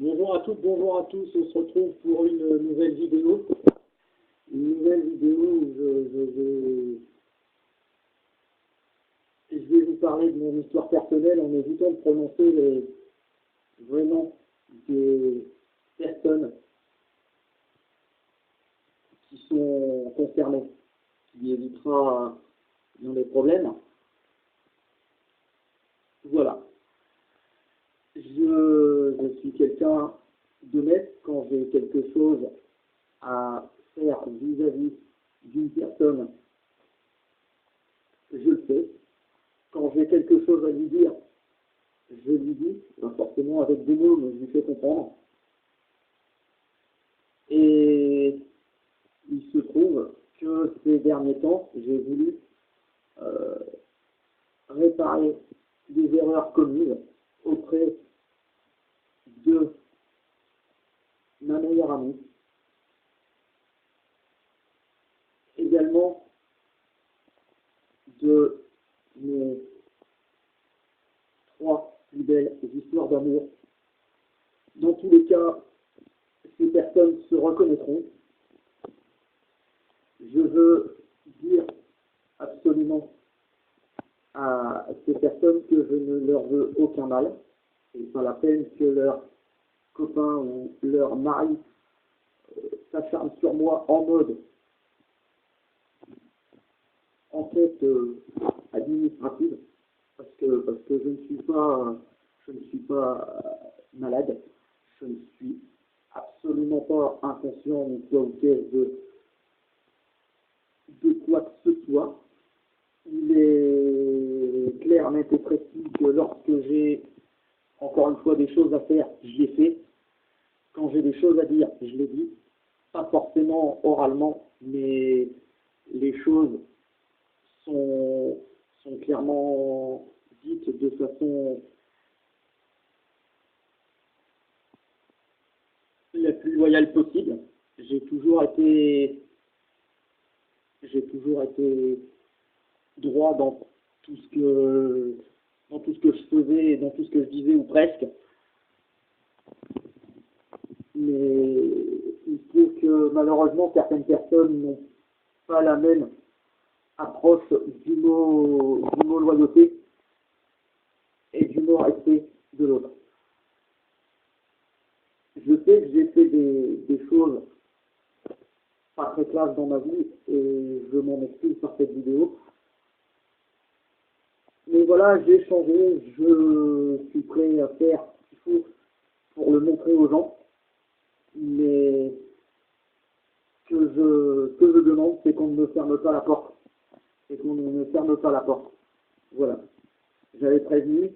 Bonjour à toutes, bonjour à tous, on se retrouve pour une nouvelle vidéo. Une nouvelle vidéo où je vais vous parler de mon histoire personnelle en évitant de prononcer les vrais noms des personnes qui sont concernées, qui évitera dans les problèmes. Voilà. Je suis quelqu'un d'honnête quand j'ai quelque chose à faire vis-à-vis d'une personne, je le fais. Quand j'ai quelque chose à lui dire, je lui dis, pas forcément avec des mots, mais je lui fais comprendre. Et il se trouve que ces derniers temps, j'ai voulu réparer des erreurs commises auprès de ma meilleure amie, également de mes 3 plus belles histoires d'amour. Dans tous les cas, ces personnes se reconnaîtront. Je veux dire absolument à ces personnes que je ne leur veux aucun mal. C'est pas la peine que leur copain ou leur mari s'acharne sur moi en mode enquête administrative, parce que je ne suis pas malade, je ne suis absolument pas inconscient ni quoi ou qu'est-ce de quoi que ce soit. Il est clair, net et précis que lorsque j'ai encore une fois des choses à faire, je les fais. Quand j'ai des choses à dire, je les dis. Pas forcément oralement, mais les choses sont clairement dites de façon la plus loyale possible. J'ai toujours été droit dans tout ce que je faisais et dans tout ce que je disais, ou presque. Mais il se trouve que malheureusement certaines personnes n'ont pas la même approche du mot loyauté et du mot respect de l'autre. Je sais que j'ai fait des choses pas très classe dans ma vie et je m'en excuse par cette vidéo. Mais voilà, j'ai changé, je suis prêt à faire ce qu'il faut pour le montrer aux gens. Mais ce que je demande, c'est qu'on ne me ferme pas la porte. C'est qu'on ne me ferme pas la porte. Voilà. J'ai prévenu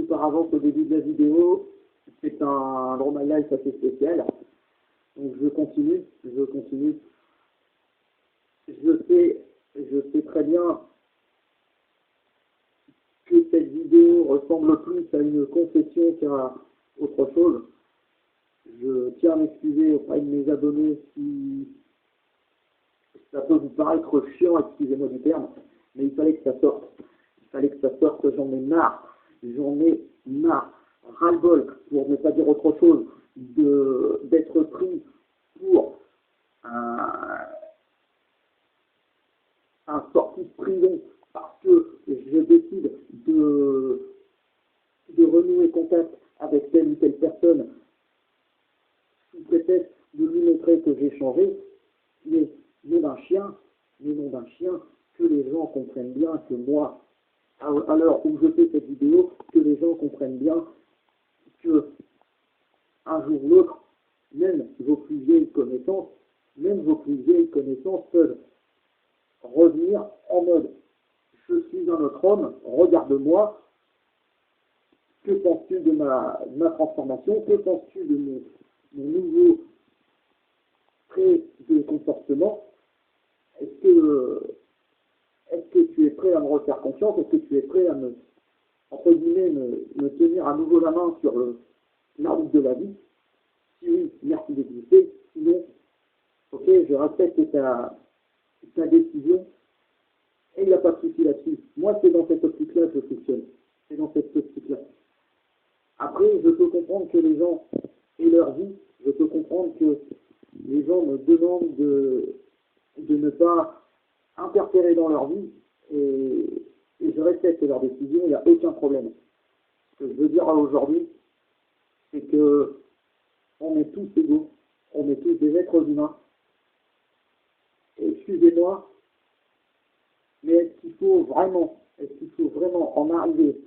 par avance au début de la vidéo. C'est un Draw My Life assez spécial. Donc je continue. Je sais très bien que cette vidéo ressemble plus à une confession qu'à autre chose. Je tiens à m'excuser auprès de mes abonnés si ça peut vous paraître chiant, excusez-moi du terme, mais il fallait que ça sorte. Il fallait que ça sorte, j'en ai marre. Ras-le-bol, pour ne pas dire autre chose, d'être pris pour un sorti de prison parce que je décide de renouer contact avec telle ou telle personne sous prétexte de lui montrer que j'ai changé, mais nom d'un chien, que les gens comprennent bien que moi, à l'heure où je fais cette vidéo, que les gens comprennent bien que un jour ou l'autre, même vos plus vieilles connaissances peuvent revenir en mode je suis un autre homme, regarde-moi, que penses-tu de ma transformation, que penses-tu de mon nouveau trait de comportement, est-ce que tu es prêt à me refaire confiance, est-ce que tu es prêt à entre guillemets, me tenir à nouveau la main sur la route de la vie? Si oui, merci d'exister, sinon, ok, je respecte ta décision, et il n'y a pas de souci là-dessus. Moi, c'est dans cette optique-là que je fonctionne. C'est dans cette optique-là. Après, je peux comprendre que les gens leur vie, je peux comprendre que les gens me demandent de ne pas interférer dans leur vie et je respecte leur décision, il n'y a aucun problème. Ce que je veux dire aujourd'hui, c'est que on est tous égaux, on est tous des êtres humains. Et excusez-moi, mais est-ce qu'il faut vraiment en arriver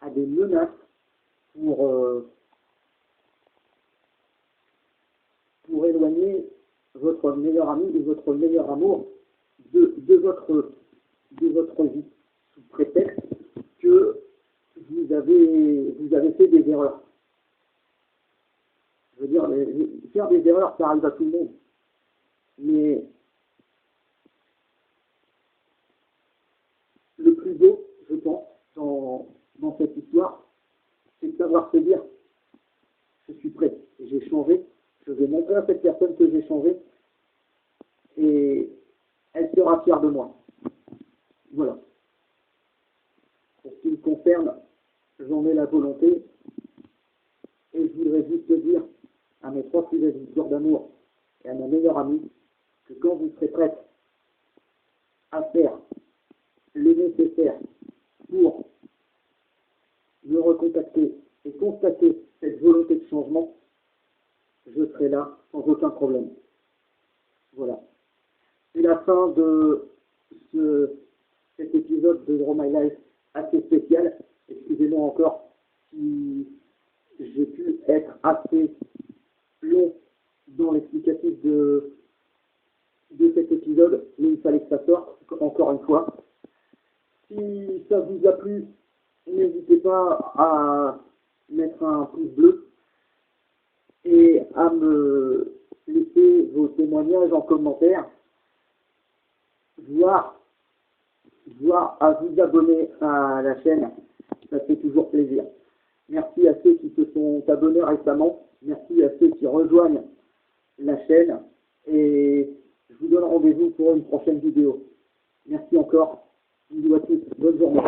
à des menaces pour éloigner votre meilleur ami ou votre meilleur amour de votre vie, sous prétexte que vous avez fait des erreurs. Je veux dire, faire des erreurs, ça arrive à tout le monde. Mais le plus beau, je pense, dans cette histoire, c'est de savoir se dire, je suis prêt, j'ai changé, je vais montrer à cette personne que j'ai changé, et elle sera fière de moi. Voilà. Pour ce qui me concerne, j'en ai la volonté, et je voudrais juste dire à mes 3 plus belles histoires d'amour et à ma meilleure amie, que quand vous serez prête à faire le nécessaire pour me recontacter et constater cette volonté de changement, je serai là sans aucun problème. Voilà. C'est la fin de cet épisode de Draw My Life assez spécial. Excusez-moi encore si j'ai pu être assez long dans l'explicatif de cet épisode, mais il fallait que ça sorte, encore une fois. Si ça vous a plu, n'hésitez pas à mettre un pouce bleu et à me laisser vos témoignages en commentaire, voire à vous abonner à la chaîne, ça fait toujours plaisir. Merci à ceux qui se sont abonnés récemment, merci à ceux qui rejoignent la chaîne et je vous donne rendez-vous pour une prochaine vidéo. Merci encore, bisous à tous, bonne journée.